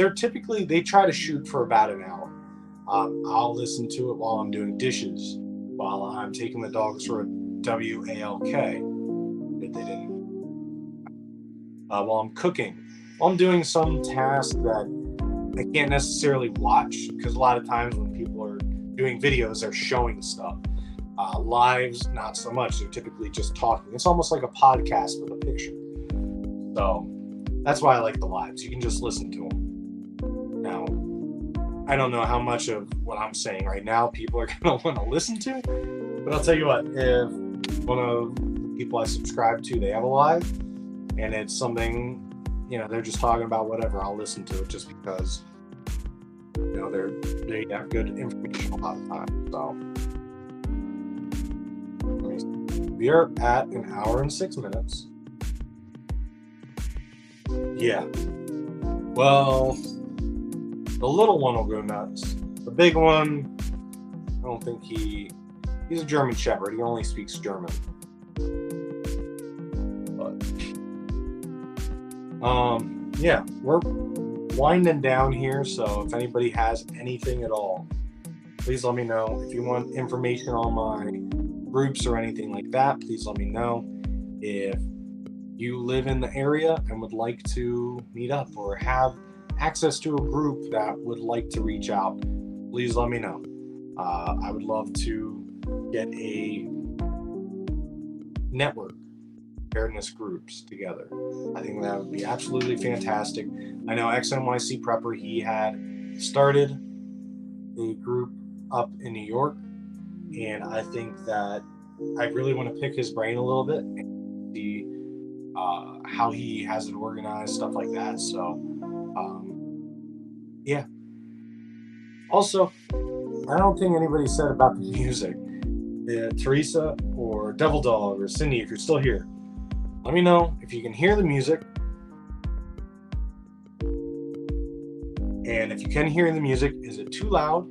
they try to shoot for about an hour. I'll listen to it while I'm doing dishes, while I'm taking the dogs for a WALK. But they didn't. While I'm cooking, while I'm doing some task that I can't necessarily watch, because a lot of times when people are doing videos, they're showing stuff. Lives, not so much. They're typically just talking. It's almost like a podcast with a picture. So that's why I like the lives. You can just listen to them. Now, I don't know how much of what I'm saying right now people are going to want to listen to, but I'll tell you what, if one of the people I subscribe to, they have a live, and it's something, they're just talking about whatever, I'll listen to it just because, they have good information a lot of times. So we are at an hour and 6 minutes. Yeah. Well, the little one will go nuts. The big one, I don't think he's a German Shepherd. He only speaks German. But, yeah, we're winding down here. So if anybody has anything at all, please let me know. If you want information on my groups or anything like that, please let me know. If you live in the area and would like to meet up or have access to a group that would like to reach out, please let me know. I would love to get a network preparedness groups together. I think that would be absolutely fantastic. I know XNYC Prepper, he had started a group up in New York, and I think that I really want to pick his brain a little bit and see how he has it organized, stuff like that. So, yeah. Also, I don't think anybody said about the music. Teresa or Devil Dog or Cindy, if you're still here, let me know if you can hear the music. And if you can hear the music, is it too loud,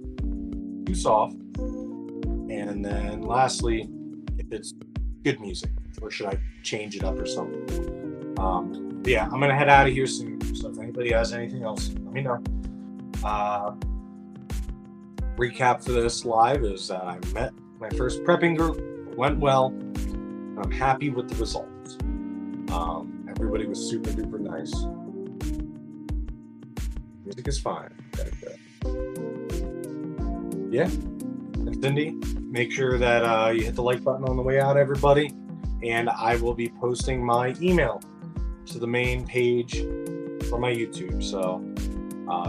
too soft? And then lastly, if it's good music, or should I change it up or something? Yeah, I'm going to head out of here soon. So if anybody has anything else, let me know. Recap for this live is that I met my first prepping group, went well, and I'm happy with the results. Everybody was super duper nice. Music is fine. Yeah. And Cindy, make sure that you hit the like button on the way out, everybody. And I will be posting my email to the main page for my YouTube. So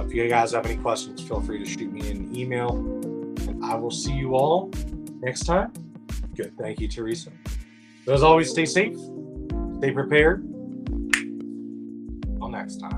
if you guys have any questions, feel free to shoot me an email. And I will see you all next time. Good. Thank you, Teresa. So as always, stay safe, stay prepared. Until next time.